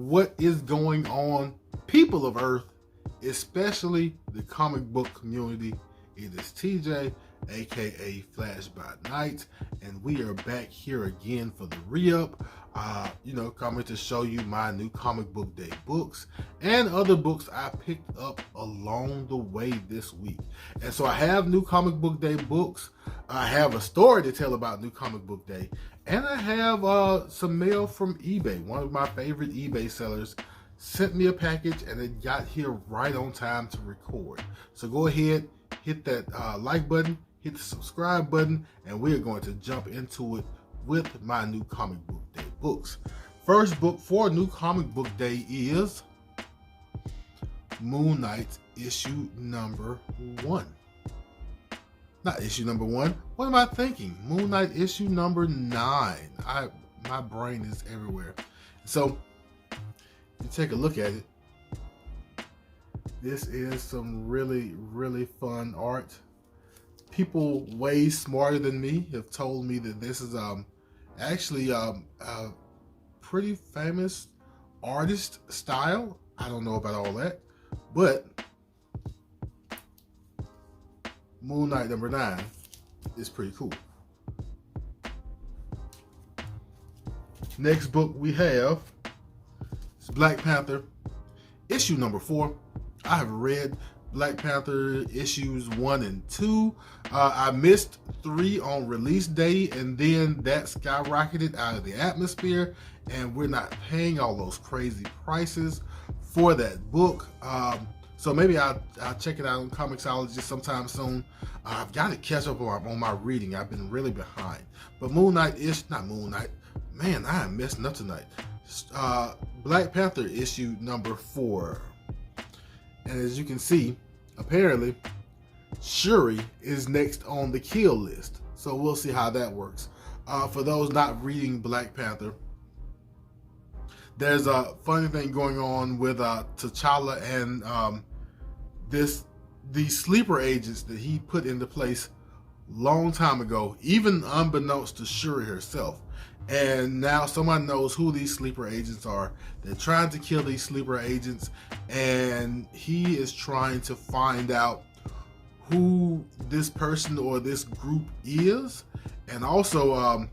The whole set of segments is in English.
what is going on, people of Earth, especially the comic book community? It is TJ, aka Flash by Night, and we are back here again for the re-up. Coming to show you my new comic book day books and other books I picked up along the way this week. And so I have new comic book day books. I have a story to tell about new comic book day, and I have some mail from eBay. One of my favorite eBay sellers sent me a package, and it got here right on time to record. So go ahead, hit that like button, hit the subscribe button, and we're going to jump into it with my new comic book day books. First book for new comic book day is Moon Knight issue number 1. Not issue number 1. What am I thinking? Moon Knight issue number 9. My brain is everywhere. So you take a look at it. This is some really, really fun art. People way smarter than me have told me that this is actually a pretty famous artist style. I don't know about all that, but Moon Knight number 9 is pretty cool. Next book we have is Black Panther issue number 4. I have read Black Panther issues 1 and 2. I missed 3 on release day, and then that skyrocketed out of the atmosphere, and we're not paying all those crazy prices for that book. So maybe I'll check it out on Comixology sometime soon. I've got to catch up on my reading. I've been really behind. But Moon Knight is not Moon Knight. Man, I am messing up tonight. Black Panther issue number 4. And as you can see, apparently, Shuri is next on the kill list. So we'll see how that works. For those not reading Black Panther, there's a funny thing going on with T'Challa and these sleeper agents that he put into place long time ago, even unbeknownst to Shuri herself. And now someone knows who these sleeper agents are. They're trying to kill these sleeper agents, and he is trying to find out who this person or this group is, and also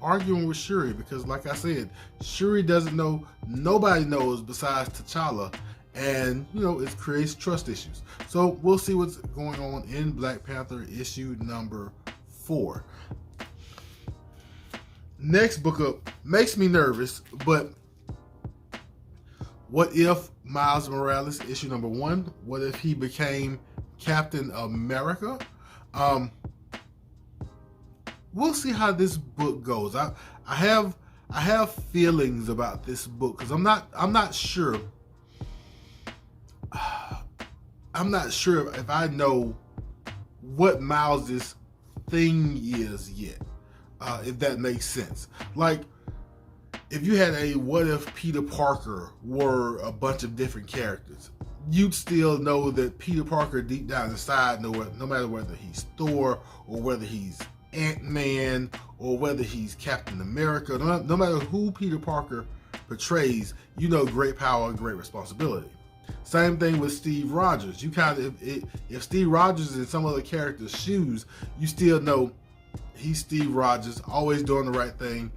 arguing with Shuri, because like I said, Shuri doesn't know, nobody knows besides T'Challa, and it creates trust issues. So we'll see what's going on in Black Panther issue number 4. Next book up makes me nervous, but what if Miles Morales issue number 1? What if he became Captain America? We'll see how this book goes. I have feelings about this book because I'm not sure. I'm not sure if I know what Miles's thing is yet. If that makes sense. Like, if you had a what if Peter Parker were a bunch of different characters, you'd still know that Peter Parker deep down inside, no matter whether he's Thor or whether he's Ant-Man or whether he's Captain America, no matter who Peter Parker portrays, great power and great responsibility. Same thing with Steve Rogers. You if Steve Rogers is in some other character's shoes, you still know he's Steve Rogers, always doing the right thing,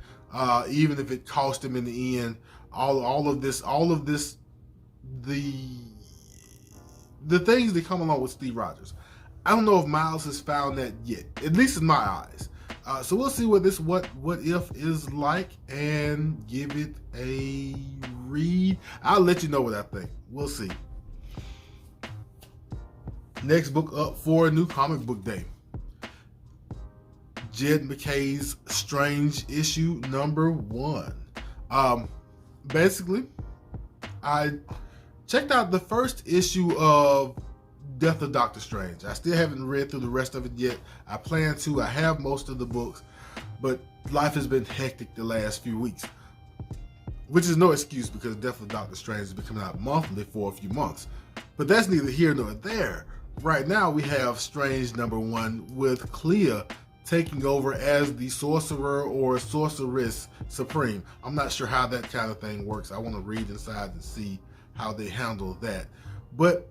even if it cost him in the end. All of this, the things that come along with Steve Rogers. I don't know if Miles has found that yet, at least in my eyes. So we'll see what this what if is like and give it a read. I'll let you know what I think. We'll see. Next book up for a new comic book day. Jed McKay's Strange issue number 1. Basically, I checked out the first issue of Death of Doctor Strange. I still haven't read through the rest of it yet. I plan to. I have most of the books, but life has been hectic the last few weeks, which is no excuse because Death of Doctor Strange has been coming out monthly for a few months. But that's neither here nor there. Right now we have Strange number 1 with Clea taking over as the sorcerer or sorceress supreme. I'm not sure how that kind of thing works. I want to read inside and see how they handle that. But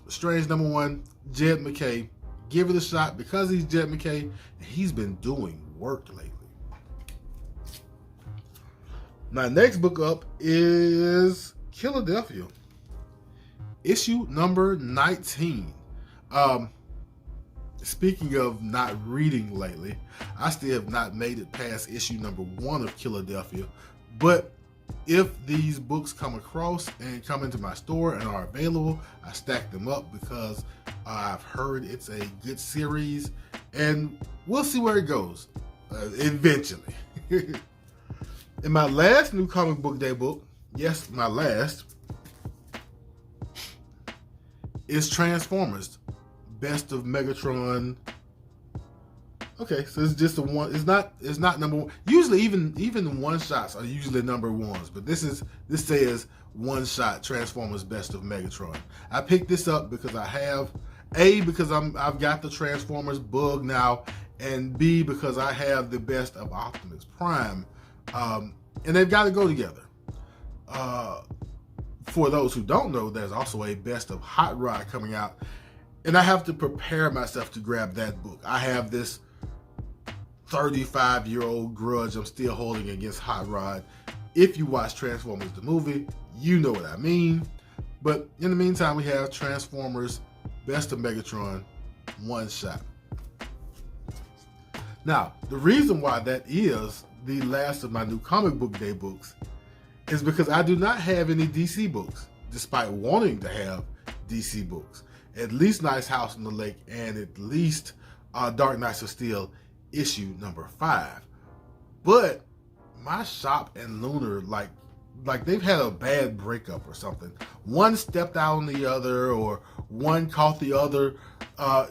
Strange #1, Jed MacKay, give it a shot because he's Jed MacKay and he's been doing work lately. My next book up is Philadelphia, issue number 19. Speaking of not reading lately, I still have not made it past issue number 1 of Philadelphia. But if these books come across and come into my store and are available, I stack them up because I've heard it's a good series, and we'll see where it goes eventually. In my last new comic book day book, yes, my last, is Transformers, Best of Megatron. Okay, so it's just a one. It's not number one. Usually, even the one shots are usually number ones, but this says one shot Transformers Best of Megatron. I picked this up because I have because I've got the Transformers bug now, and B because I have the Best of Optimus Prime, and they've got to go together. For those who don't know, there's also a Best of Hot Rod coming out. And I have to prepare myself to grab that book. I have this 35-year-old grudge I'm still holding against Hot Rod. If you watch Transformers the movie, you know what I mean. But in the meantime, we have Transformers Best of Megatron, one shot. Now, the reason why that is the last of my new comic book day books is because I do not have any DC books, despite wanting to have DC books. At least Nice House on the Lake and at least Dark Knights of Steel issue number 5. But my shop and Lunar, like they've had a bad breakup or something. One stepped out on the other, or one caught the other.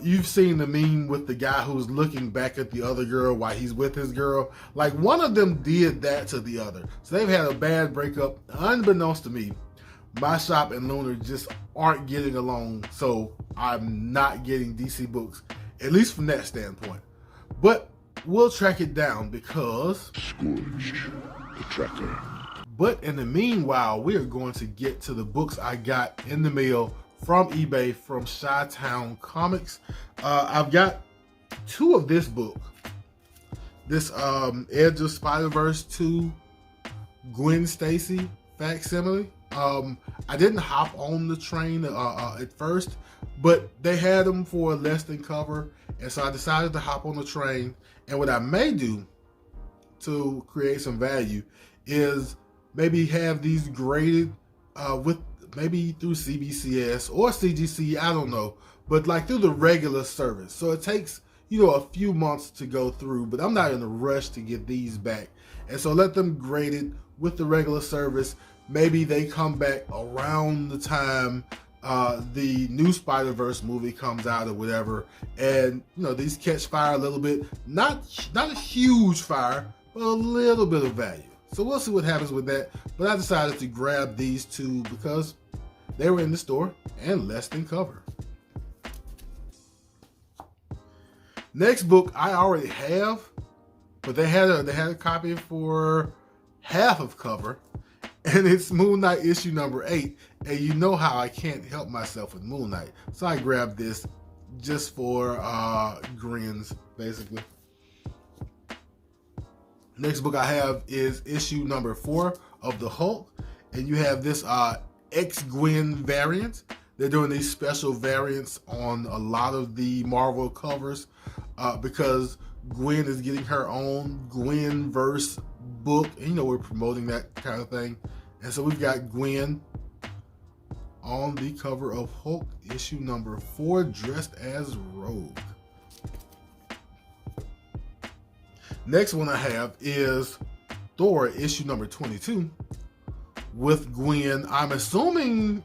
You've seen the meme with the guy who's looking back at the other girl while he's with his girl. Like, one of them did that to the other. So they've had a bad breakup. Unbeknownst to me, my shop and Lunar just aren't getting along, so I'm not getting DC books, at least from that standpoint. But we'll track it down because Scourge, the tracker. But in the meanwhile, we are going to get to the books I got in the mail from eBay from Chi-Town Comix. I've got 2 of this book. This Edge of Spider-Verse 2 Gwen Stacy Facsimile. I didn't hop on the train at first, but they had them for less than cover, and so I decided to hop on the train. And what I may do to create some value is maybe have these graded with maybe through CBCS or CGC, I don't know, but like through the regular service. So it takes, a few months to go through, but I'm not in a rush to get these back. And so let them grade it with the regular service. Maybe they come back around the time the new Spider-Verse movie comes out or whatever, and these catch fire a little bit. Not a huge fire, but a little bit of value. So we'll see what happens with that. But I decided to grab these 2 because they were in the store and less than cover. Next book I already have, but they had a copy for half of cover, and it's Moon Knight issue number 8. And you know how I can't help myself with Moon Knight, so I grabbed this just for grins, basically. Next book I have is issue number 4 of the Hulk, and you have this X-Gwen variant. They're doing these special variants on a lot of the Marvel covers because Gwen is getting her own Gwen-verse book, and we're promoting that kind of thing. And so we've got Gwen on the cover of Hulk issue number 4, dressed as Rogue. Next one I have is Thor issue number 22 with Gwen. I'm assuming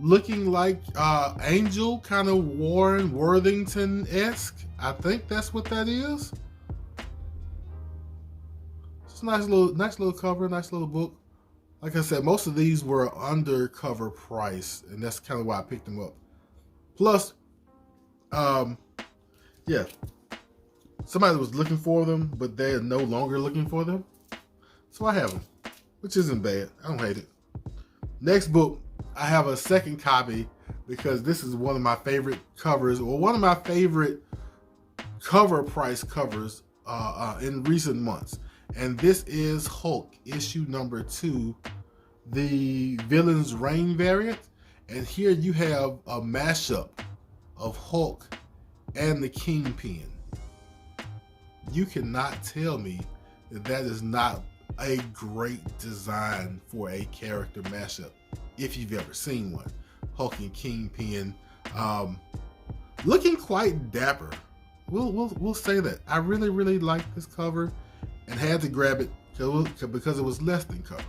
looking like Angel, kind of Warren Worthington-esque. I think that's what that is. It's a nice little cover, nice little book. Like I said, most of these were undercover price, and that's kind of why I picked them up. Plus, yeah, somebody was looking for them, but they're no longer looking for them. So I have them, which isn't bad. I don't hate it. Next book, I have a second copy because this is one of my favorite covers, or one of my favorite cover price covers in recent months. And this is Hulk, issue number 2, the Villain's Reign variant. And here you have a mashup of Hulk and the Kingpin. You cannot tell me that that is not a great design for a character mashup, if you've ever seen one. Hulk and Kingpin, looking quite dapper. We'll say that. I really like this cover and had to grab it because it was less than cover.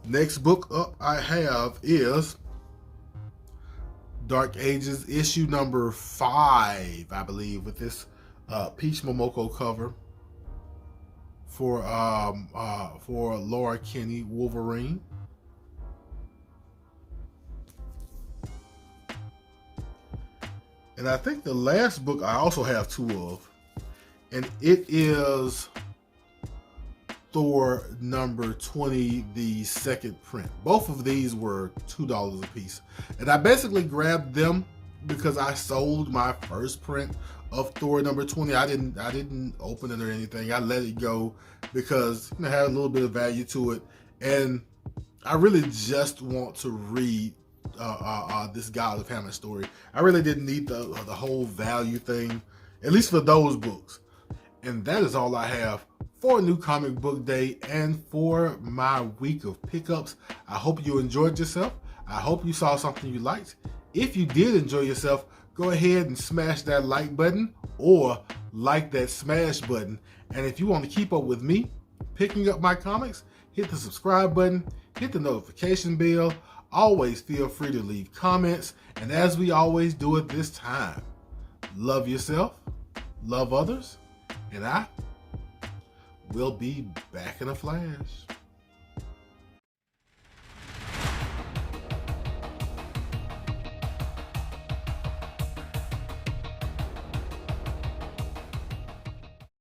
Next book up I have is Dark Ages issue number 5, I believe, with this Peach Momoko cover for Laura Kinney Wolverine. And I think the last book I also have 2 of, and it is Thor number 20, the second print. Both of these were $2 a piece. And I basically grabbed them because I sold my first print of Thor number 20. I didn't open it or anything. I let it go because it had a little bit of value to it. And I really just want to read this God of Hammer story. I really didn't need the whole value thing, at least for those books. And that is all I have for New Comic Book Day and for my week of pickups. I hope you enjoyed yourself. I hope you saw something you liked. If you did enjoy yourself, go ahead and smash that like button or like that smash button. And if you want to keep up with me picking up my comics, hit the subscribe button, hit the notification bell. Always feel free to leave comments. And as we always do at this time, love yourself, love others, and I will be back in a flash.